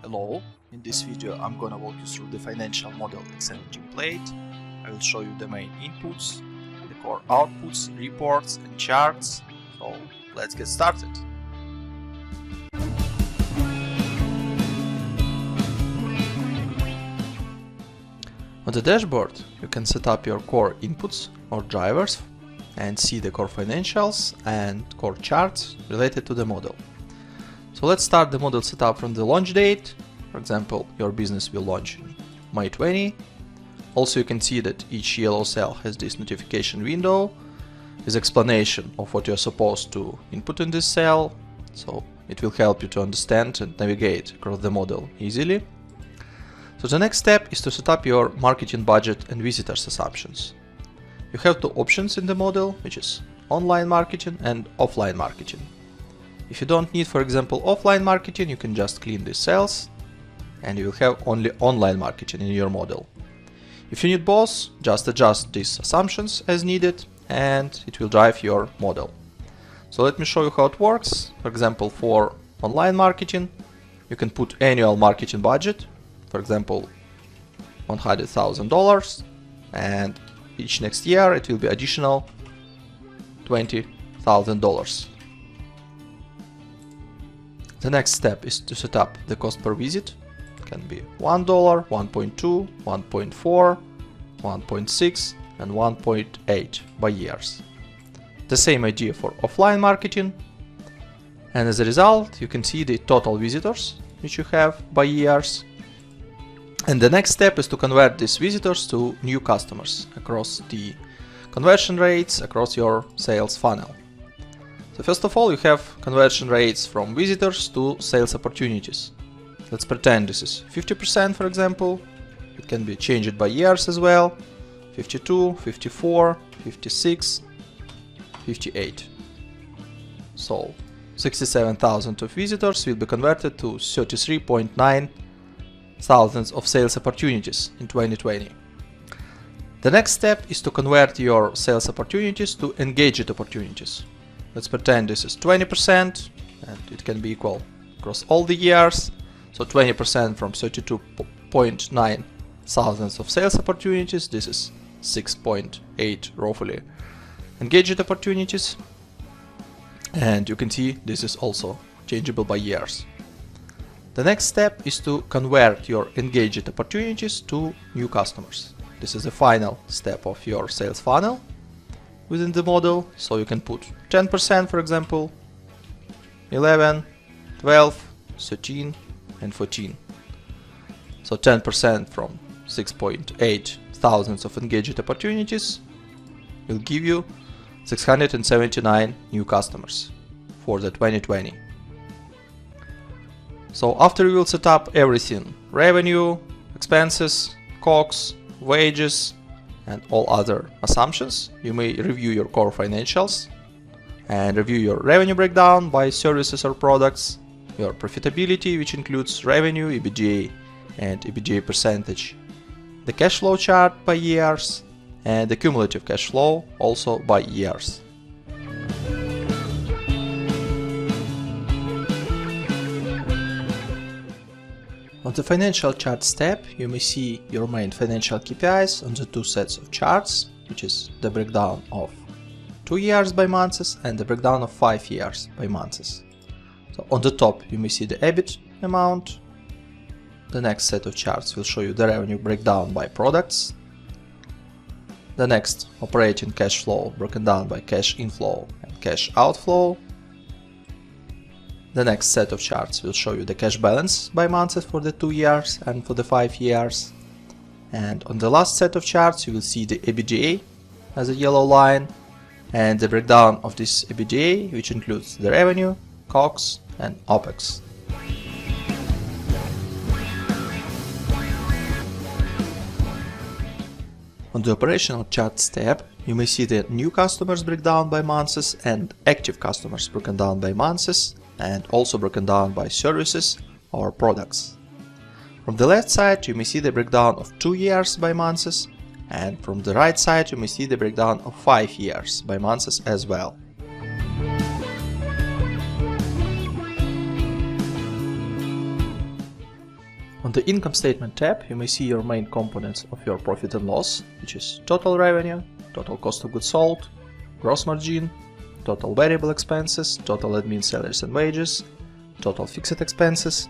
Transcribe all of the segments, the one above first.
Hello, in this video I'm gonna walk you through the financial model Excel template. I will show you the main inputs, the core outputs, reports and charts. So let's get started. On the dashboard you can set up your core inputs or drivers and see the core financials and core charts related to the model. So let's start the model setup from the launch date. For example, your business will launch in May 20. Also, you can see that each yellow cell has this notification window with explanation of what you're supposed to input in this cell. So it will help you to understand and navigate across the model easily. So the next step is to set up your marketing budget and visitors assumptions. You have two options in the model, which is online marketing and offline marketing. If you don't need, for example, offline marketing, you can just clean these cells and you will have only online marketing in your model. If you need both, just adjust these assumptions as needed and it will drive your model. So let me show you how it works. For example, for online marketing, you can put annual marketing budget, for example, $100,000, and each next year it will be additional $20,000. The next step is to set up the cost per visit. It can be $1, 1.2, 1.4, 1.6 and 1.8 by years. The same idea for offline marketing. And as a result, you can see the total visitors which you have by years. And the next step is to convert these visitors to new customers across the conversion rates across your sales funnel. So first of all, you have conversion rates from visitors to sales opportunities. Let's pretend this is 50%, for example. It can be changed by years as well. 52, 54, 56, 58. So 67,000 of visitors will be converted to 33.9 thousands of sales opportunities in 2020. The next step is to convert your sales opportunities to engaged opportunities. Let's pretend this is 20% and it can be equal across all the years. So 20% from 32.9 thousands of sales opportunities, this is 6.8 roughly engaged opportunities. And you can see this is also changeable by years. The next step is to convert your engaged opportunities to new customers. This is the final step of your sales funnel within the model, so you can put 10%, for example, 11, 12, 13 and 14. So 10% from 6.8 thousands of engaged opportunities will give you 679 new customers for the 2020. So after you will set up everything, revenue, expenses, COGS, wages, and all other assumptions, you may review your core financials and review your revenue breakdown by services or products, your profitability, which includes revenue, EBITDA and EBITDA percentage, the cash flow chart by years, and the cumulative cash flow also by years. On the financial charts tab, you may see your main financial KPIs on the two sets of charts, which is the breakdown of 2 years by months and the breakdown of 5 years by months. So on the top, you may see the EBIT amount. The next set of charts will show you the revenue breakdown by products. The next, operating cash flow broken down by cash inflow and cash outflow. The next set of charts will show you the cash balance by months for the 2 years and for the 5 years. And on the last set of charts you will see the EBITDA as a yellow line and the breakdown of this EBITDA, which includes the revenue, COGS and OPEX. On the operational charts tab, you may see the new customers breakdown by months and active customers broken down by months, and also broken down by services or products. From the left side you may see the breakdown of 2 years by months, and from the right side you may see the breakdown of 5 years by months as well. On the Income Statement tab, you may see your main components of your profit and loss, which is total revenue, total cost of goods sold, gross margin, total variable expenses, total admin salaries and wages, total fixed expenses,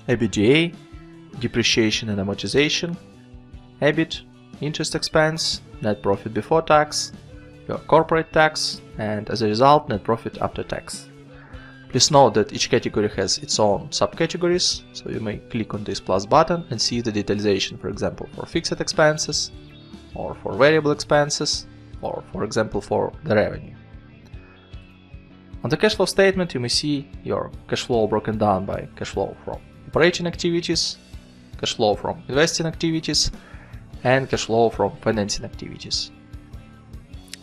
EBITDA, depreciation and amortization, EBIT, interest expense, net profit before tax, your corporate tax, and as a result, net profit after tax. Please note that each category has its own subcategories, so you may click on this plus button and see the detailization, for example, for fixed expenses, or for variable expenses, or for example for the revenue. On the cash flow statement, you may see your cash flow broken down by cash flow from operating activities, cash flow from investing activities, and cash flow from financing activities.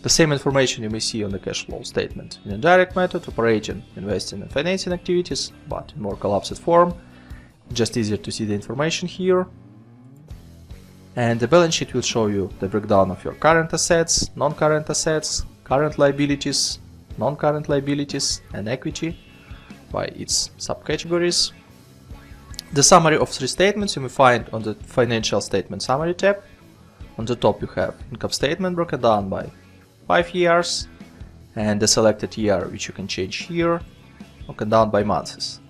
The same information you may see on the cash flow statement in indirect method, operating, investing and financing activities, but in more collapsed form. Just easier to see the information here. And the balance sheet will show you the breakdown of your current assets, non-current assets, current liabilities, non-current liabilities, and equity by its subcategories. The summary of three statements you may find on the Financial Statement Summary tab. On the top you have income statement broken down by 5 years, and the selected year, which you can change here, broken down by months.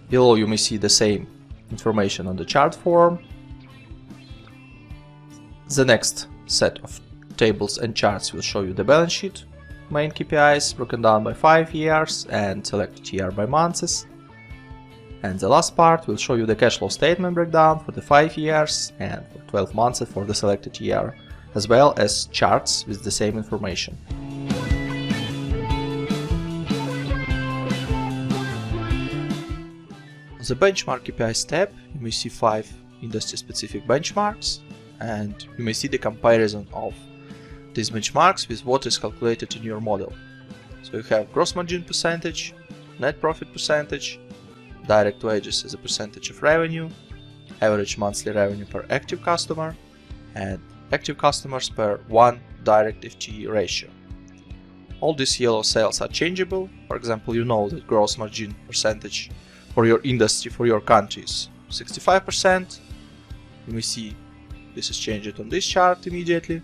Below you may see the same information on the chart form. The next set of tables and charts will show you the balance sheet, main KPIs broken down by 5 years and selected year by months. And the last part will show you the cash flow statement breakdown for the 5 years and for 12 months for the selected year, as well as charts with the same information. On the Benchmark KPIs tab, you may see 5 industry-specific benchmarks, and you may see the comparison of these benchmarks with what is calculated in your model. So you have gross margin percentage, net profit percentage, direct wages as a percentage of revenue, average monthly revenue per active customer, and active customers per 1 direct FTE ratio. All these yellow cells are changeable. For example, you know that gross margin percentage for your industry, for your country is 65%. You may see this is changed on this chart immediately.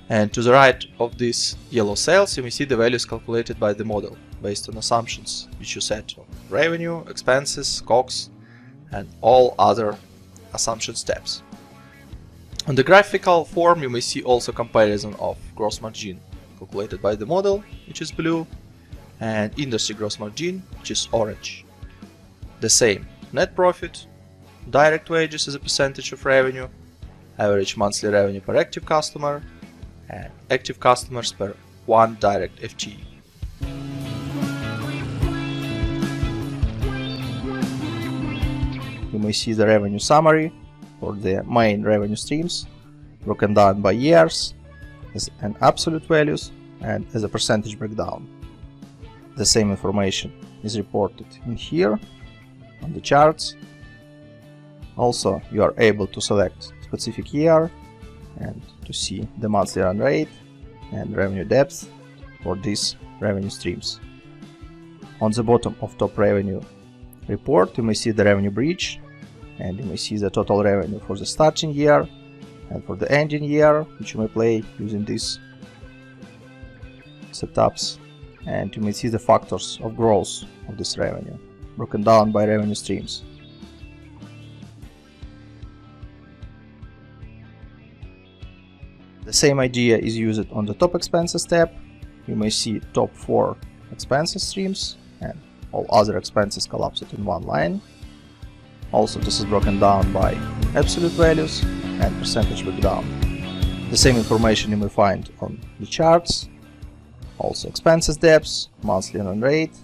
And to the right of these yellow cells, you may see the values calculated by the model based on assumptions which you set on revenue, expenses, COGS, and all other assumption steps. On the graphical form, you may see also comparison of gross margin calculated by the model, which is blue, and industry gross margin, which is orange. The same net profit, direct wages as a percentage of revenue, average monthly revenue per active customer, and active customers per 1 direct FTE. You may see the revenue summary for the main revenue streams, broken down by years as an absolute values and as a percentage breakdown. The same information is reported in here on the charts. Also, you are able to select specific year and to see the monthly run rate and revenue depth for these revenue streams. On the bottom of top revenue report, you may see the revenue bridge, and you may see the total revenue for the starting year and for the ending year, which you may play using these setups, and you may see the factors of growth of this revenue broken down by revenue streams. The same idea is used on the top expenses tab. You may see top 4 expenses streams and all other expenses collapsed in one line. Also, this is broken down by absolute values and percentage breakdown. The same information you may find on the charts. Also expenses depths, monthly run rate,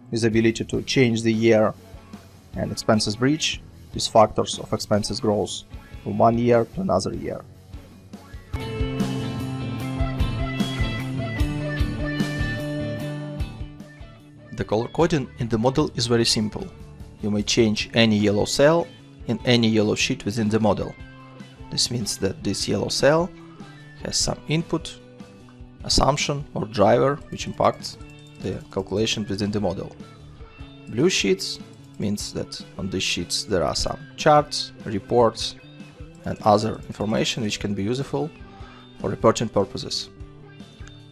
with the ability to change the year, and expenses bridge with factors of expenses growth from one year to another year. The color coding in the model is very simple. You may change any yellow cell in any yellow sheet within the model. This means that this yellow cell has some input, assumption or driver which impacts the calculation within the model. Blue sheets means that on these sheets there are some charts, reports, and other information which can be useful for reporting purposes.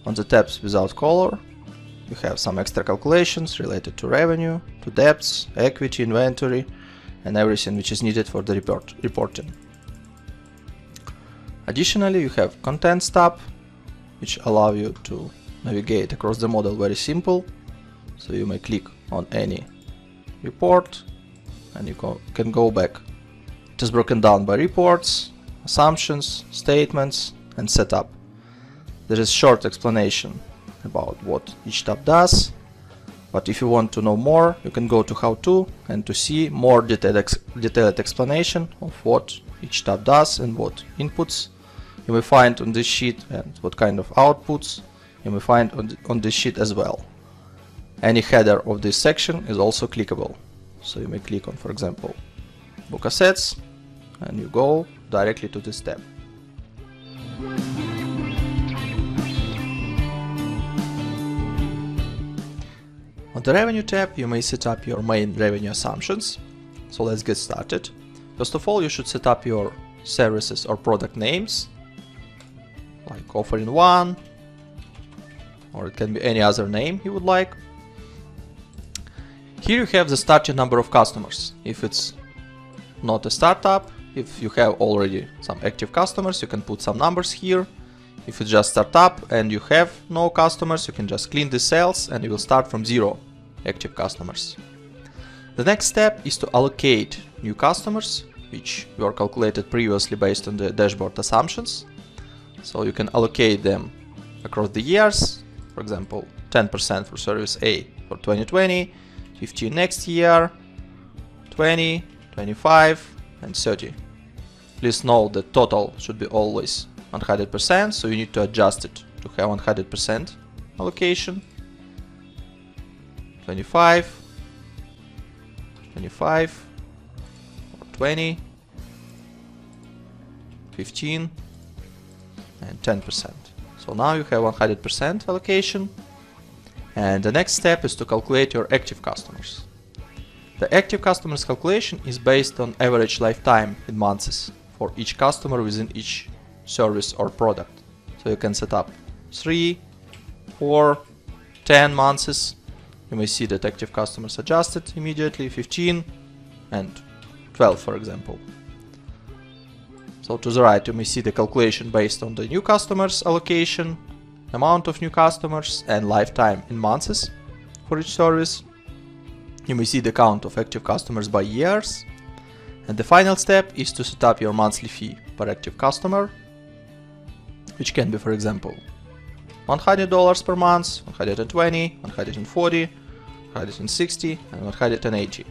On the tabs without color, you have some extra calculations related to revenue, to debts, equity, inventory, and everything which is needed for the reporting. Additionally, you have Contents tab, which allow you to navigate across the model very simple. So you may click on any report and you can go back. It is broken down by reports, assumptions, statements, and setup. There is short explanation about what each tab does, but if you want to know more, you can go to How To and to see more detailed explanation of what each tab does and what inputs you may find on this sheet and what kind of outputs you may find on this sheet as well. Any header of this section is also clickable, so you may click on, for example, Book Assets, and you go directly to this tab. On the Revenue tab, you may set up your main revenue assumptions. So let's get started. First of all, you should set up your services or product names, like Offering 1, or it can be any other name you would like. Here you have the starting number of customers. If it's not a startup, if you have already some active customers, you can put some numbers here. If it's just startup and you have no customers, you can just clean the cells and you will start from 0 active customers. The next step is to allocate new customers, which were calculated previously based on the dashboard assumptions. So you can allocate them across the years, for example, 10% for service A for 2020, 15 next year, 20, 25, and 30. Please note that total should be always 100%, so you need to adjust it to have 100% allocation. 25, 25, or 20, 15, and 10%. So now you have 100% allocation. And the next step is to calculate your active customers. The active customers calculation is based on average lifetime in months for each customer within each service or product. So you can set up 3, 4, 10 months. You may see that active customers adjusted immediately, 15 and 12, for example. So to the right, you may see the calculation based on the new customers allocation, amount of new customers, and lifetime in months for each service. You may see the count of active customers by years. And the final step is to set up your monthly fee per active customer, which can be, for example, $100 per month, 120, 140, 160, and 180.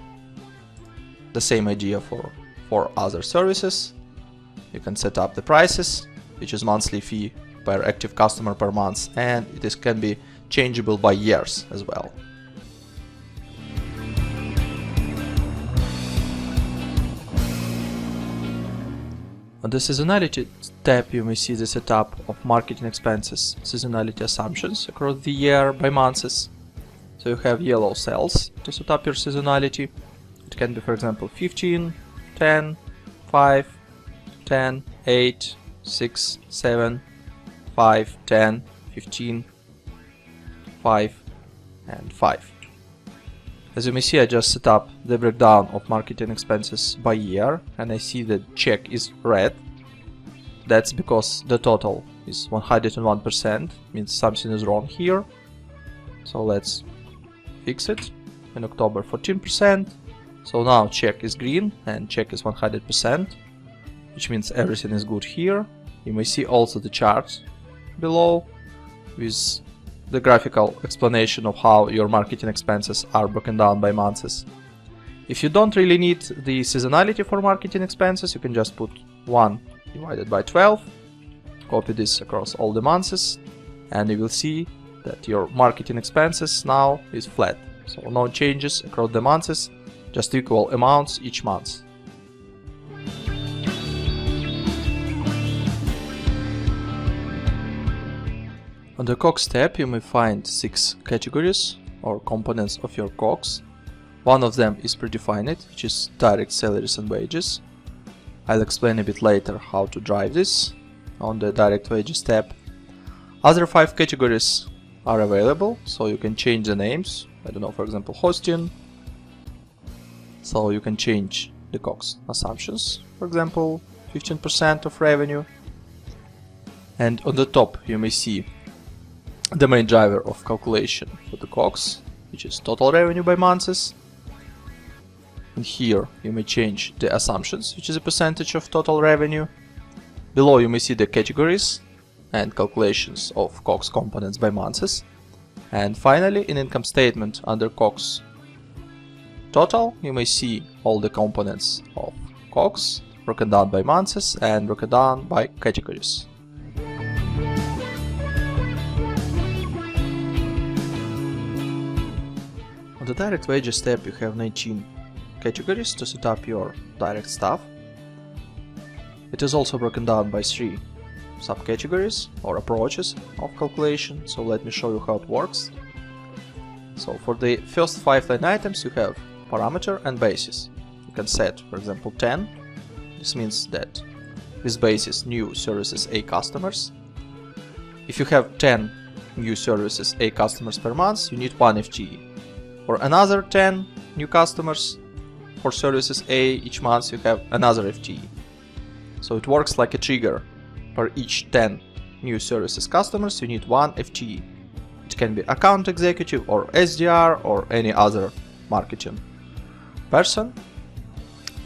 The same idea for other services. You can set up the prices, which is monthly fee per active customer per month, and it can be changeable by years as well. On the Seasonality tab, you may see the setup of marketing expenses, seasonality assumptions across the year by months. So you have yellow cells to set up your seasonality. It can be, for example, 15, 10, 5, 10, 8, 6, 7, 5, 10, 15, 5, and 5. As you may see, I just set up the breakdown of marketing expenses by year, and I see that check is red. That's because the total is 101%, means something is wrong here. So let's fix it. In October, 14%. So now check is green and check is 100%, which means everything is good here. You may see also the charts below with the graphical explanation of how your marketing expenses are broken down by months. If you don't really need the seasonality for marketing expenses, you can just put 1 divided by 12, copy this across all the months, and you will see that your marketing expenses now is flat. So no changes across the months, just equal amounts each month. On the COGS tab, you may find 6 categories or components of your COGS. One of them is predefined, which is direct salaries and wages. I'll explain a bit later how to drive this on the direct wages tab. Other 5 categories are available, so you can change the names. I don't know, for example, hosting. So you can change the COGS assumptions, for example, 15% of revenue. And on the top you may see the main driver of calculation for the COGS, which is total revenue by months. And here you may change the assumptions, which is a percentage of total revenue. Below you may see the categories and calculations of COGS components by months. And finally, in income statement under COGS total, you may see all the components of COGS broken down by months and broken down by categories. On the direct wages tab you have 19 categories to set up your direct staff. It is also broken down by 3 subcategories or approaches of calculation, so let me show you how it works. So for the first 5 line items you have parameter and basis. You can set, for example, 10. This means that this basis new services A customers. If you have 10 new services A customers per month, you need 1 FTE. For another 10 new customers for services A each month, you have another FTE. So it works like a trigger. For each 10 new services customers, you need 1 FTE. It can be account executive or SDR or any other marketing person.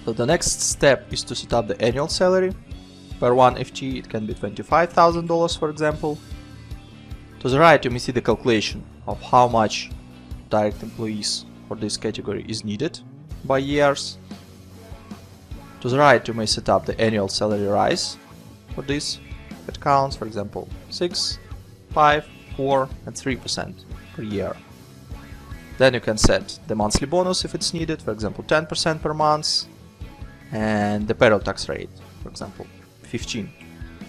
So the next step is to set up the annual salary. Per 1 FTE it can be $25,000, for example. To the right you may see the calculation of how much direct employees for this category is needed by years. To the right you may set up the annual salary rise for this headcounts, for example 6, 5, 4 and 3% per year. Then you can set the monthly bonus if it's needed, for example 10% per month, and the payroll tax rate, for example 15.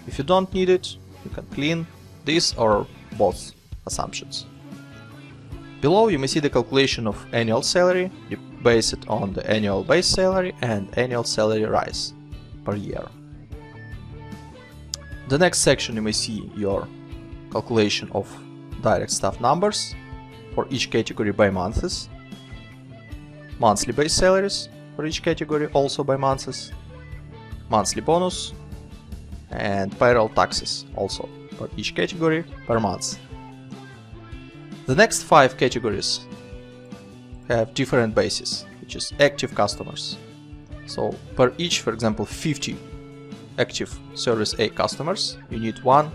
If you don't need it, you can clean this or both assumptions. Below you may see the calculation of annual salary. You base it on the annual base salary and annual salary rise per year. The next section you may see your calculation of direct staff numbers for each category by months, monthly base salaries for each category also by months, monthly bonus and payroll taxes also for each category per month. The next 5 categories have different bases, which is active customers. So per each, for example, 50 active service A customers, you need 1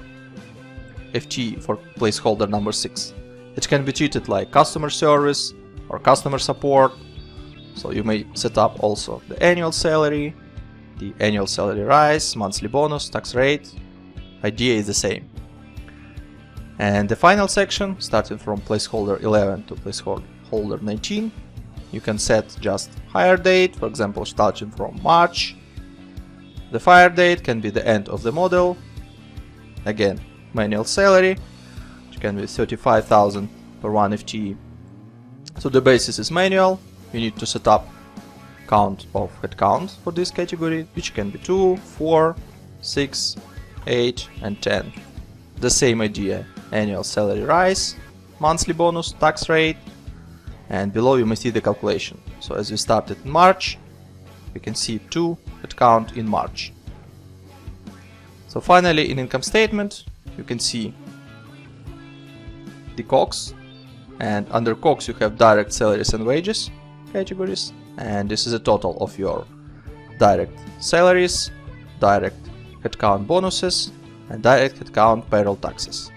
FTE for placeholder number 6. It can be treated like customer service or customer support. So you may set up also the annual salary, the annual salary rise, monthly bonus, tax rate. Idea is the same. And the final section, starting from placeholder 11 to placeholder 19, you can set just hire date, for example starting from March. The fire date can be the end of the model. Again, manual salary, which can be 35,000 per 1 FTE. So the basis is manual. You need to set up count of headcount for this category, which can be 2, 4, 6, 8 and 10. The same idea, annual salary rise, monthly bonus, tax rate, and below you may see the calculation. So as we started in March, you can see 2 headcount in March. So finally in income statement you can see the COGS, and under COGS you have direct salaries and wages categories, and this is a total of your direct salaries, direct headcount bonuses and direct headcount payroll taxes.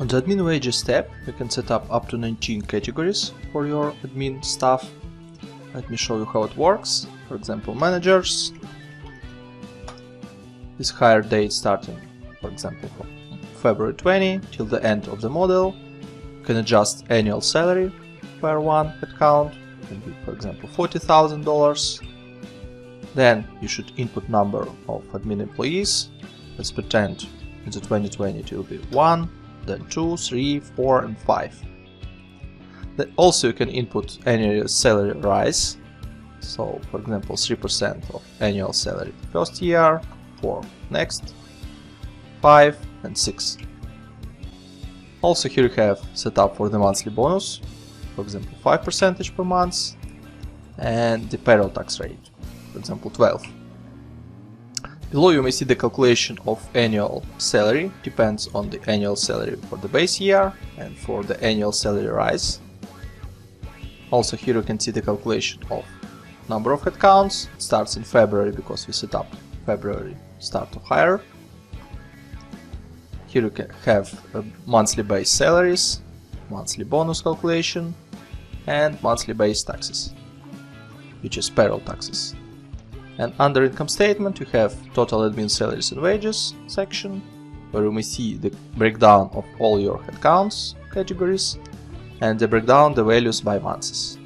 On the admin wages tab you can set up to 19 categories for your admin staff. Let me show you how it works. For example, managers, this hire date starting, for example, from February 20 till the end of the model. You can adjust annual salary per 1 headcount, it can be, for example, $40,000. Then you should input number of admin employees. Let's pretend in the 2020 it will be 1, then 2, 3, 4 and 5. Then also you can input annual salary rise. So for example 3% of annual salary first year, 4 next, 5 and 6. Also here you have set up for the monthly bonus, for example 5% per month, and the payroll tax rate, for example 12. Below you may see the calculation of annual salary, depends on the annual salary for the base year and for the annual salary rise. Also here you can see the calculation of number of headcounts. It starts in February because we set up February start of hire. Here you can have monthly base salaries, monthly bonus calculation, and monthly base taxes, which is payroll taxes. And under income statement you have total admin salaries and wages section, where you may see the breakdown of all your headcounts categories and the breakdown the values by months.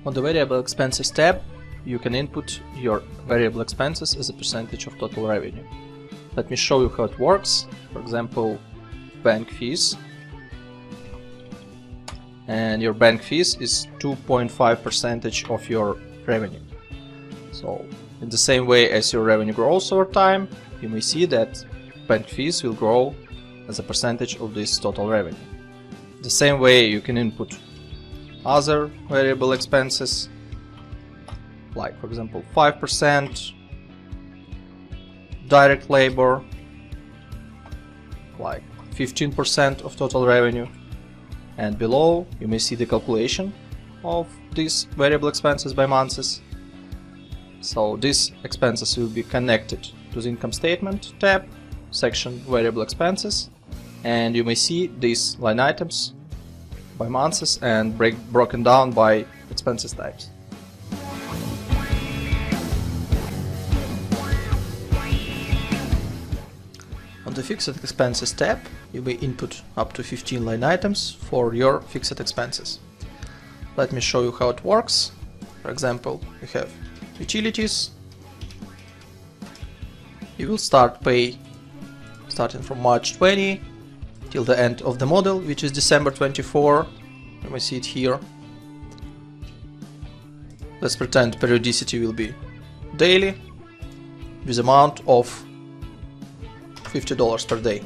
On the variable expenses tab, you can input your variable expenses as a percentage of total revenue. Let me show you how it works. For example, bank fees. And your bank fees is 2.5% of your revenue. So in the same way as your revenue grows over time, you may see that bank fees will grow as a percentage of this total revenue. The same way you can input other variable expenses, like for example 5% direct labor, like 15% of total revenue, and below you may see the calculation of these variable expenses by months. So these expenses will be connected to the income statement tab, section variable expenses, and you may see these line items by months and broken down by expenses types. On the fixed expenses tab, you may input up to 15 line items for your fixed expenses. Let me show you how it works. For example, you have utilities. You will start pay starting from March 20 till the end of the model, which is December 24. You may see it here. Let's pretend periodicity will be daily with amount of $50 per day.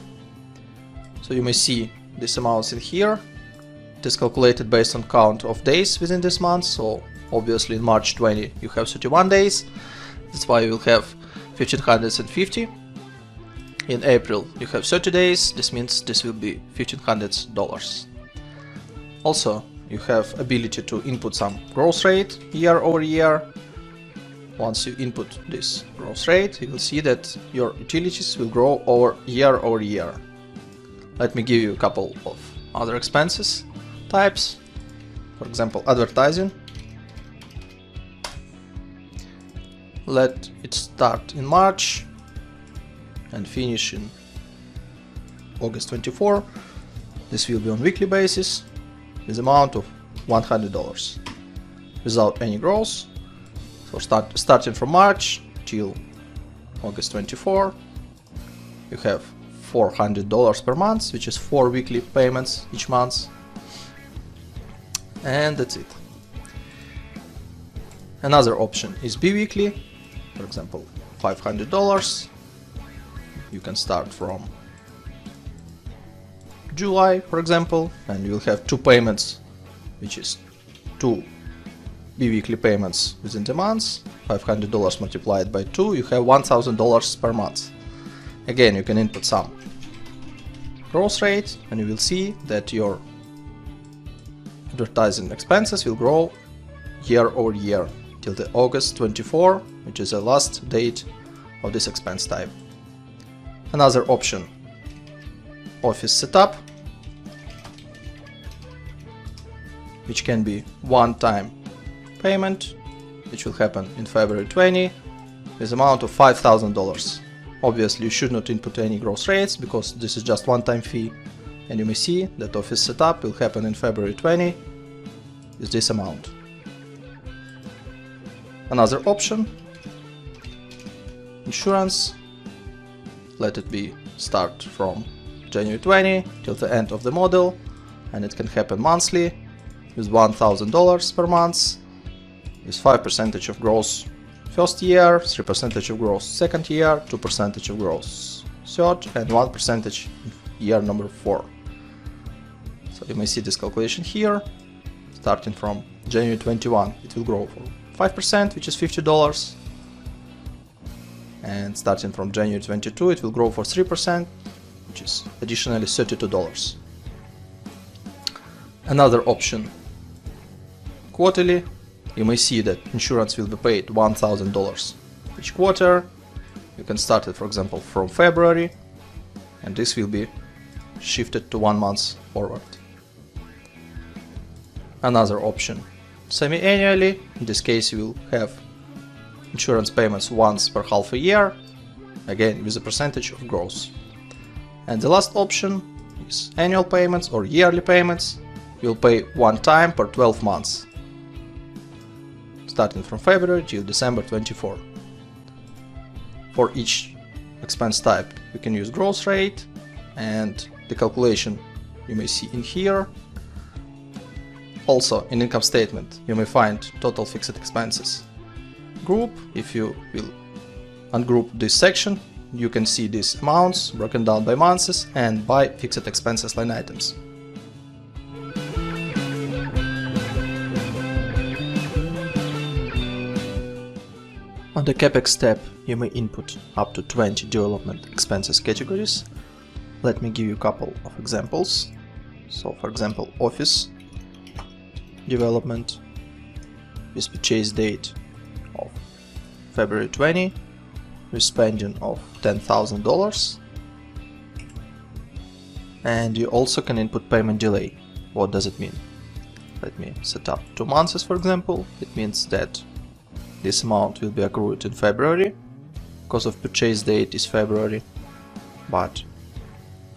So you may see this amount in here. It is calculated based on count of days within this month. So obviously in March 20 you have 31 days. That's why you will have 1550. In April you have 30 days. This means this will be $1500. Also, you have ability to input some growth rate year over year. Once you input this growth rate, you will see that your utilities will grow over year. Let me give you a couple of other expenses types. For example, advertising. Let it start in March and finish in August 24. This will be on weekly basis with amount of $100 without any growth. So starting from March till August 24, you have $400 per month, which is 4 weekly payments each month, and that's it. Another option is bi-weekly. For example, $500. You can start from July, for example, and you will have 2 payments, which is 2 bi-weekly payments within the month. $500 multiplied by 2, you have $1000 per month. Again, you can input some growth rate and you will see that your advertising expenses will grow year over year till the August 24, which is the last date of this expense type. Another option, office setup, which can be one-time payment, which will happen in February 20 with amount of $5000. Obviously you should not input any growth rates because this is just one-time fee, and you may see that office setup will happen in February 20 with this amount. Another option, insurance, let it be start from January 20 till the end of the model, and it can happen monthly with $1,000 per month, with 5% of gross first year, 3% of gross second year, 2% of gross third, and 1% year number 4. So you may see this calculation here. Starting from January 21, it will grow for 5%, which is $50. And starting from January 22, it will grow for 3%, which is additionally $32. Another option, quarterly. You may see that insurance will be paid $1,000 each quarter. You can start it, for example, from February, and this will be shifted to 1 month forward. Another option, semi-annually. In this case, you will have insurance payments once per half a year, again with a percentage of gross. And the last option is annual payments or yearly payments. You'll pay one time per 12 months, starting from February till December 24. For each expense type, you can use gross rate, and the calculation you may see in here. Also, in income statement, you may find total fixed expenses group. If you will ungroup this section, you can see these amounts broken down by months and by fixed expenses line items. On the CAPEX tab, you may input up to 20 development expenses categories. Let me give you a couple of examples. So, for example, office development with purchase date of February 20, with spending of $10,000. And you also can input payment delay. What does it mean? Let me set up 2 months, for example. It means that this amount will be accrued in February, because of purchase date is February, but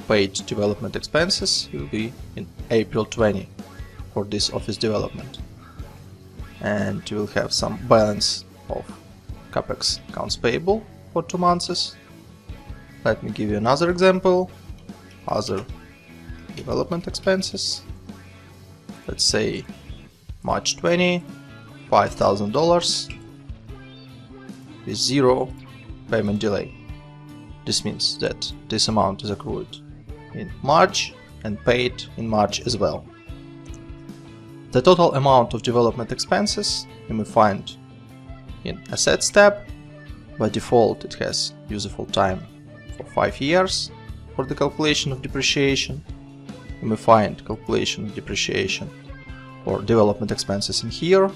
paid development expenses will be in April 20 for this office development. And you will have some balance of CAPEX accounts payable for 2 months. Let me give you another example. Other development expenses. Let's say March 20, $5,000 with 0 payment delay. This means that this amount is accrued in March and paid in March as well. The total amount of development expenses you may find in Assets tab. By default, it has useful time for 5 years for the calculation of depreciation. You may find calculation of depreciation for development expenses in here.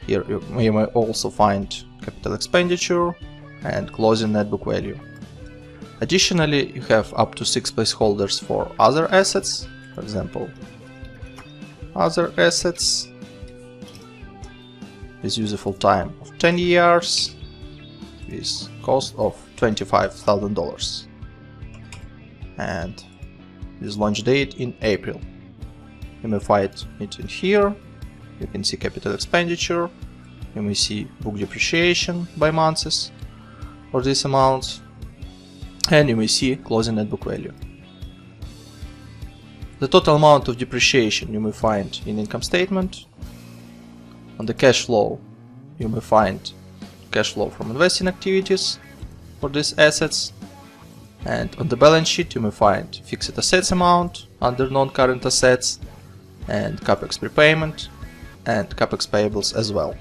Here you may also find capital expenditure and closing net book value. Additionally, you have up to 6 placeholders for other assets. For example, other assets with useful time of 10 years with cost of $25,000 and with launch date in April. You may find it in here. You can see capital expenditure. You may see book depreciation by months for these amounts, and you may see closing net book value. The total amount of depreciation you may find in income statement. On the cash flow, you may find cash flow from investing activities for these assets. And on the balance sheet, you may find fixed assets amount under non-current assets, and CAPEX prepayment, and CAPEX payables as well.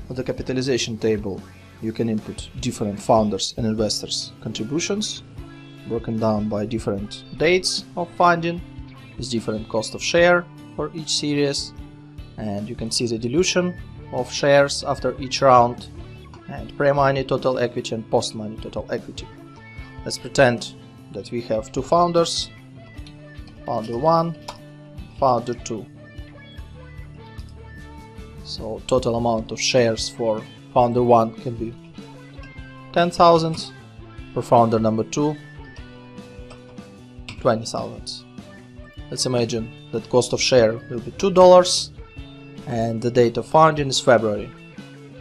On the capitalization table, you can input different founders and investors' contributions, broken down by different dates of funding, with different cost of share for each series, and you can see the dilution of shares after each round, and pre-money total equity and post-money total equity. Let's pretend that we have 2 founders, founder 1, founder 2. So total amount of shares for founder 1 can be 10,000, for founder number 2, 20,000. Let's imagine that cost of share will be $2 and the date of founding is February.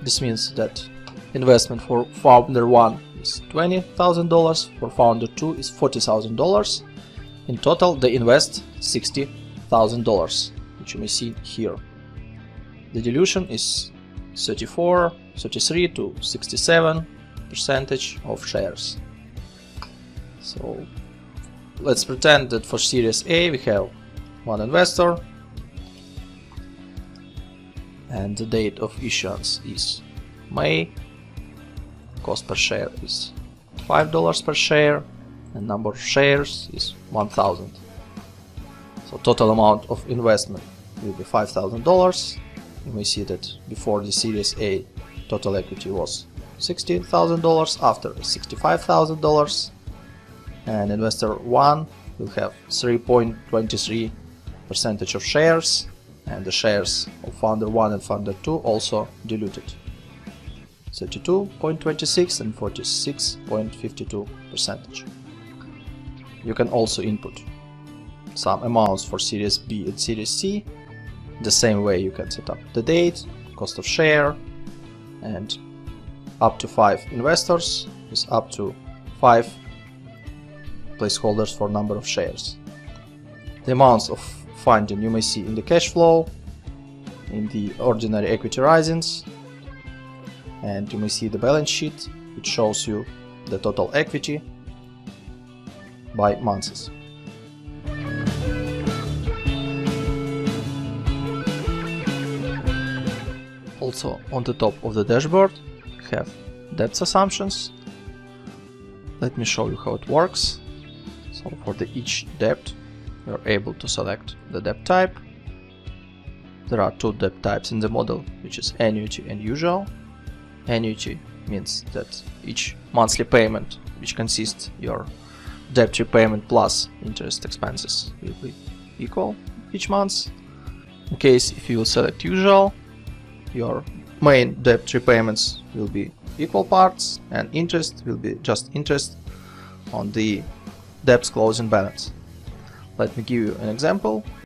This means that investment for founder 1 is $20,000, for founder 2 is $40,000. In total they invest $60,000, which you may see here. The dilution is 33 to 67% of shares. So let's pretend that for Series A we have one investor and the date of issuance is May. Cost per share is $5 per share and number of shares is 1,000. So total amount of investment will be $5,000. You may see that before the Series A total equity was $60,000, after $65,000, and investor 1 will have 3.23% of shares, and the shares of founder 1 and founder 2 also diluted, 32.26 and 46.52%. You can also input some amounts for Series B and Series C. The same way you can set up the date, cost of share, and up to 5 investors is up to 5 placeholders for number of shares. The amounts of funding you may see in the cash flow, in the ordinary equity risings, and you may see the balance sheet, which shows you the total equity by months. Also on the top of the dashboard we have debt assumptions. Let me show you how it works. So for each debt you are able to select the debt type. There are 2 debt types in the model, which is annuity and usual. Annuity means that each monthly payment, which consists your debt repayment plus interest expenses, will be equal each month. In case if you will select usual, your main debt repayments will be equal parts and interest will be just interest on the debt's closing balance. Let me give you an example.